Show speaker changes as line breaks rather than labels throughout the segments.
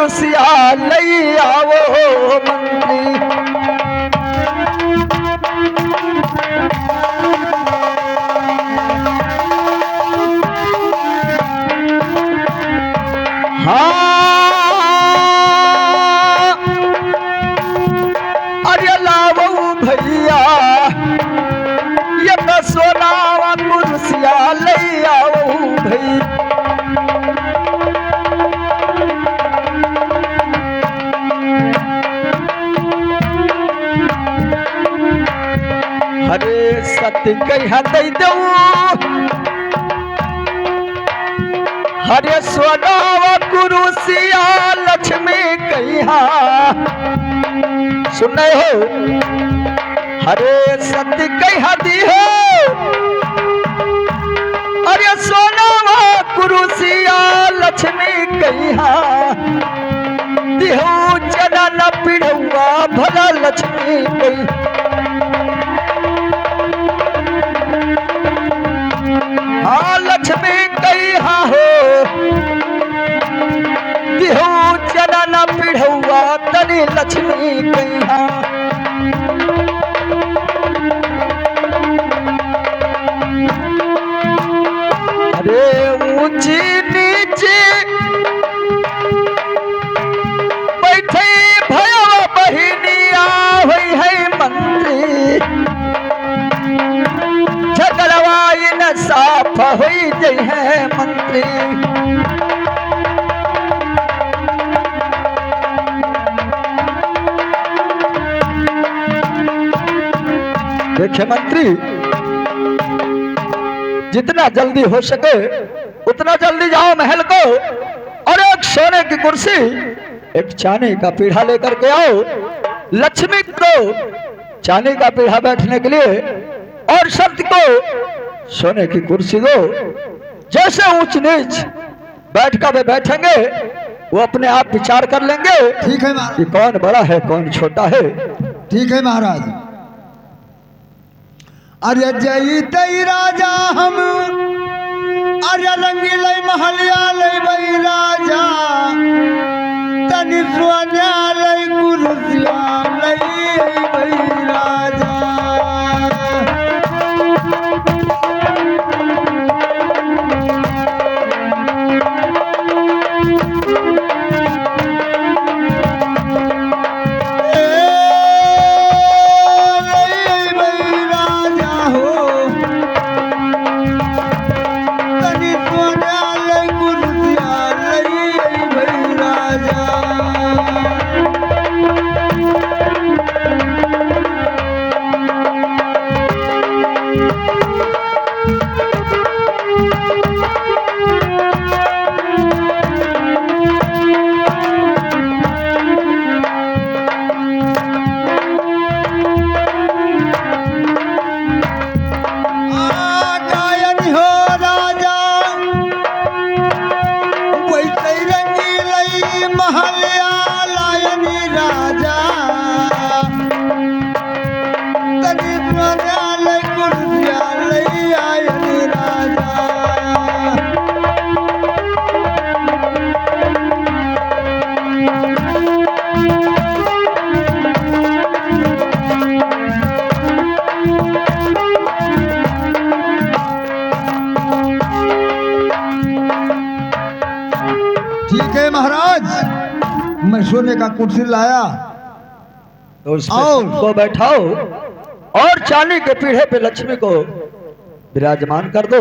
कुर्सिया लई आवो मंत्री। अरे लावो भैया ये तो सोनावा कुर्सिया लई आओ भई। अरे सत्य कह दई दो हरे सोनावा कुर्सिया लक्ष्मी कहा सुन हो। हरे सत्य कह दी हो अरे सोनावा कुर्सिया लक्ष्मी कहा दिहो जना न पिढ़ुआ भला लक्ष्मी कही। हाँ लक्ष्मी कहा हो दिहो जना न पिढ़ुआ तनी लक्ष्मी कहा। अरे ऊंची नीचे बैठे भैया बहिनिया हुई है मंत्री। झगड़वाई न साफ हुई जई है मंत्री। देखिए मंत्री जितना जल्दी हो सके उतना जल्दी जाओ महल को और एक सोने की कुर्सी एक चांदी का पीढ़ा लेकर के आओ। लक्ष्मी को चांदी का पीढ़ा बैठने के लिए और शब्द को सोने की कुर्सी दो। जैसे ऊंच नीच बैठकर वे बैठेंगे वो अपने आप विचार कर लेंगे।
ठीक है
कि कौन बड़ा है कौन छोटा है।
ठीक है महाराज। अरे जई तई राजा हम अरे रंगी लई महलिया लई बई राजा तनि सोनिया लई कुर्सिया लई बई राजा। मैं सोने का कुर्सी लाया
तो उसमें को बैठाओ और चांदी के पीढ़े पे लक्ष्मी को विराजमान कर दो।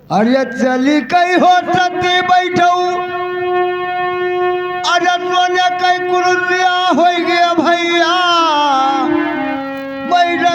अरे चली कई हो सती बैठो अरे सोने कई कुर्सिया हो गया भैया बैठ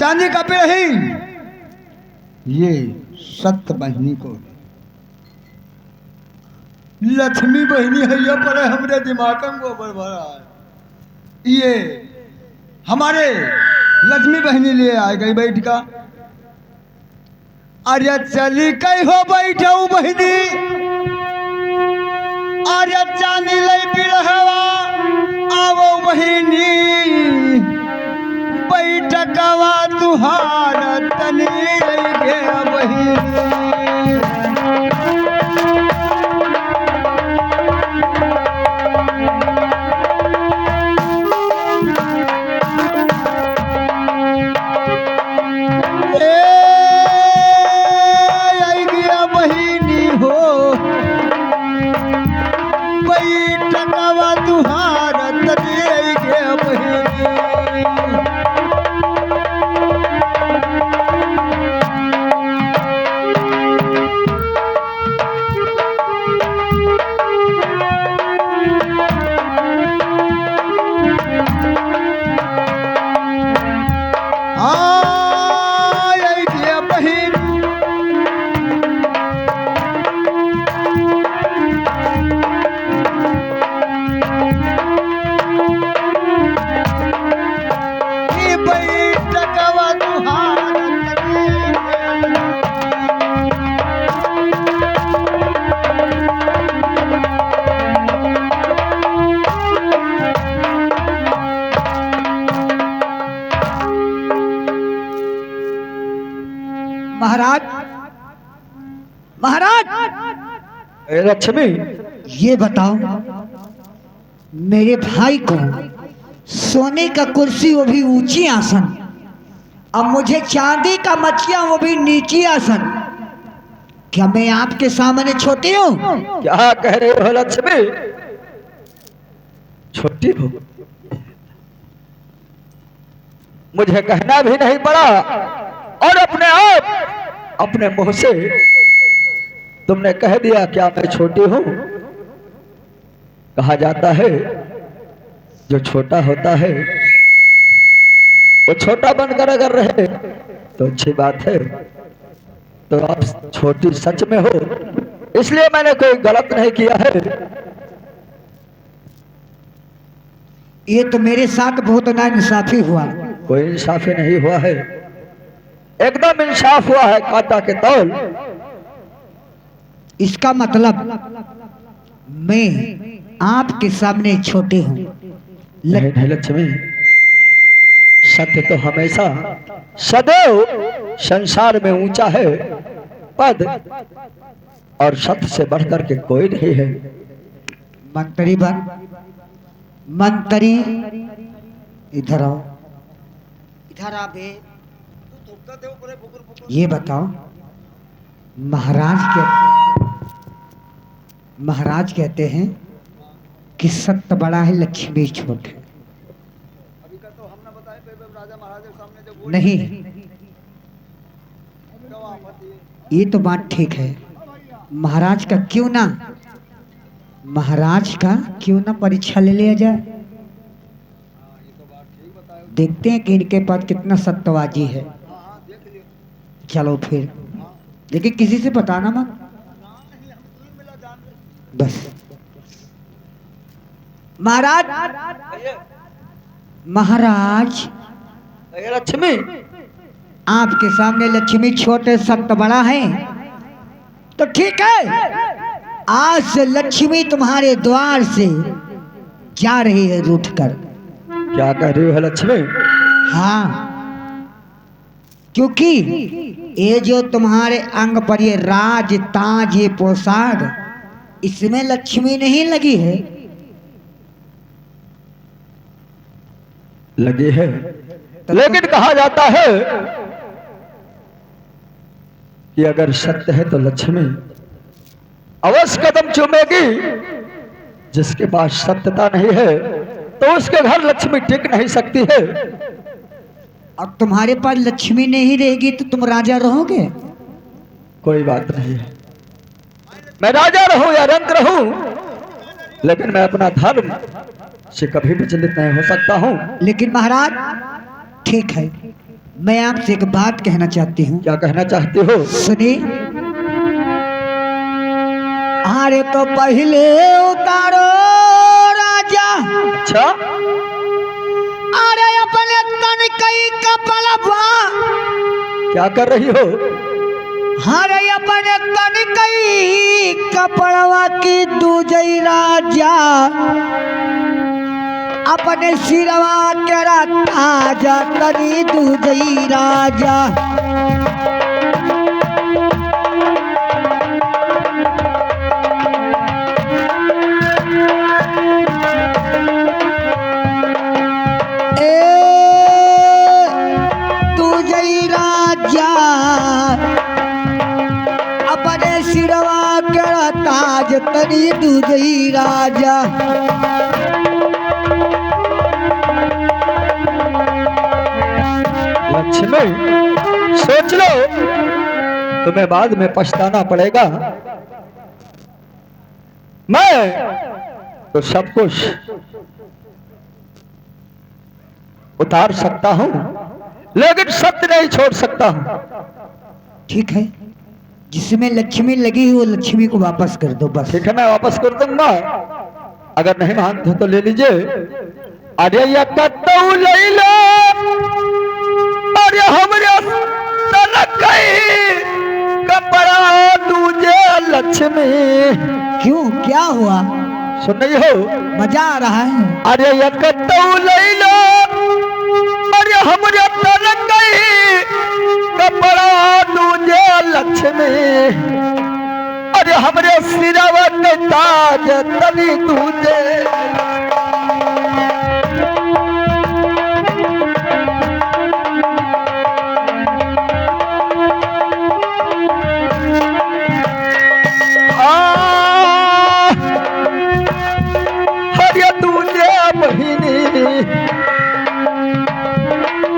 चांदी का पिड़ही ये सत्य बहनी को लक्ष्मी बहनी है, ये पर हमरे दिमाग में गोबर भरा है। ये हमारे लक्ष्मी बहनी लिए आ गई बैठ का। अरे चली कई हो बैठो बहनी, अरे चांदी लई पिड़हवा आवो बहनी, बैठकवा तुहार तनी लई गे बहनी।
महाराज, महाराज
ए लक्ष्मी,
ये बताओ, मेरे भाई को सोने का कुर्सी वो भी ऊंची आसन, अब मुझे चांदी का मचिया वो भी नीची आसन, क्या मैं आपके सामने छोटी हूँ?
क्या कह रहे हो लक्ष्मी? छोटी हो? मुझे कहना भी नहीं पड़ा और अपने आप अपने मुंह से तुमने कह दिया क्या मैं छोटी हूं? कहा जाता है जो छोटा होता है वो छोटा बनकर अगर रहे तो अच्छी बात है। तो आप छोटी सच में हो, इसलिए मैंने कोई गलत नहीं किया है।
ये तो मेरे साथ बहुत नाइंसाफी हुआ।
कोई इंसाफी नहीं हुआ है, एकदम इंसाफ हुआ है कांटा के तौल।
इसका मतलब मैं आपके सामने छोटी हूँ।
नहीं नहीं लक्ष्मी, सत्य तो हमेशा सदैव संसार में ऊंचा है। पद और सत्य से बढ़कर के कोई नहीं है।
मंत्री बन, मंत्री इधर आओ, इधर आ बे। ये बताओ, महाराज कहते हैं कि सत्य बड़ा है लक्ष्मी छोट है। नहीं, ये तो बात ठीक है। महाराज का क्यों ना परीक्षा ले लिया जाए। देखते हैं कि इनके पास कितना सत्यवाजी है। चलो फिर, लेकिन किसी से बताना मत बस। महाराज
लक्ष्मी,
आपके सामने लक्ष्मी छोटे सत्य बड़ा है तो ठीक है। आज से लक्ष्मी तुम्हारे द्वार से जा रही है रूठ कर।
क्या कह रही हो लक्ष्मी?
हाँ, क्योंकि ये जो तुम्हारे अंग पर ये राज ताज ये पोशाक, इसमें लक्ष्मी नहीं लगी है।
लगी है, लेकिन कहा जाता है कि अगर सत्य है तो लक्ष्मी अवश्य कदम चूमेगी। जिसके पास सत्यता नहीं है तो उसके घर लक्ष्मी टिक नहीं सकती है।
अब तुम्हारे पास लक्ष्मी नहीं रहेगी तो तुम राजा रहोगे?
कोई बात नहीं है, मैं राजा रहूं या रंक रहूं, लेकिन मैं अपना धर्म से कभी विचलित नहीं हो सकता हूं।
लेकिन महाराज ठीक है, मैं आपसे एक बात कहना चाहती हूँ।
क्या कहना चाहते हो?
सुनिए। अरे तो पहले उतारो राजा,
अच्छा,
अरे अपने तन कई कपड़वा,
क्या कर रही हो?
अरे अपने तन कई कपड़वा की दूजई राजा, अपने सिरवा करा ताजा तनी दूजई राजा। दूजई राजा, अपने सिरवा करा ताज तनी दूजई राजा।
लक्ष्मी, सोच लो, तुम्हें बाद में पछताना पड़ेगा। मैं तो सब कुछ उतार सकता हूँ, लेकिन सत्य नहीं छोड़ सकता हूँ।
ठीक है, जिसमें लक्ष्मी लगी है वो लक्ष्मी को वापस कर दो बस।
ठीक है, मैं वापस कर दूंगा। अगर नहीं मानते तो ले लीजिए। अरे ये कत्तऊ ले लो, अरे हमरे तलक गई कपड़ा दूजे लक्ष्मी।
क्यों, क्या हुआ?
सुन रही हो?
मजा आ रहा है।
अरे ये कत्तऊ ले लो, अरे हमरे तलक गई कपड़ा दूजे लक्ष्मी। अरे हमरे सिरवा के ताज तनी दूजे।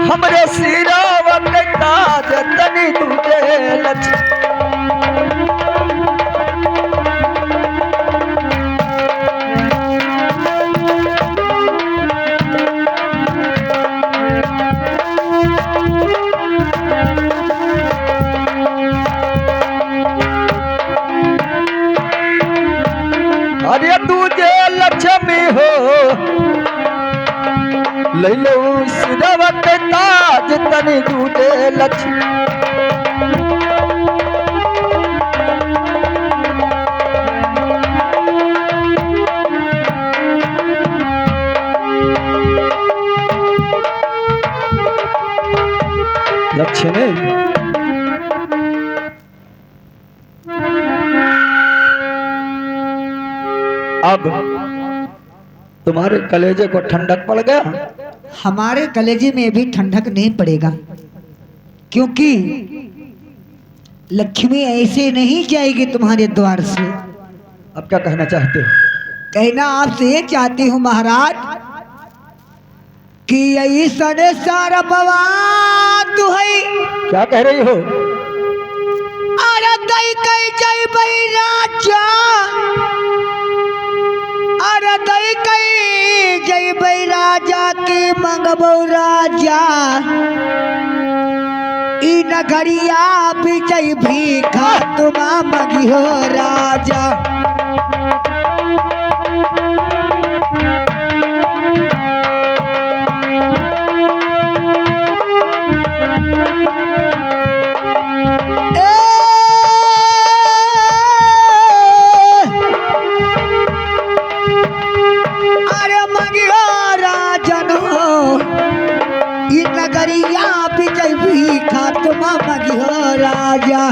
हमरे सिरवा के ताज तनी दूजे लक्ष्मी। अरे दूजे लक्ष्मी हो, ले लो सिरवा के ताज तनी दूजे लक्ष्मी। लक्ष्मी, अब तुम्हारे कलेजे को ठंडक पड़ गया।
हमारे कलेजे में भी ठंडक नहीं पड़ेगा, क्योंकि लक्ष्मी ऐसे नहीं जाएगी तुम्हारे द्वार से।
अब क्या कहना चाहते हो?
कहना आपसे ये चाहती हूँ महाराज कि ऐसा सारा बवाद है।
क्या कह रही हो?
अरे दई कई जय बई राजा, अरे दई कई जय बई राजा की मंगबो राजा। ई नगरिया विजय भीखा तुमा मगियो राजा। नगरिया विजय भी खात्मा मगियो राजा।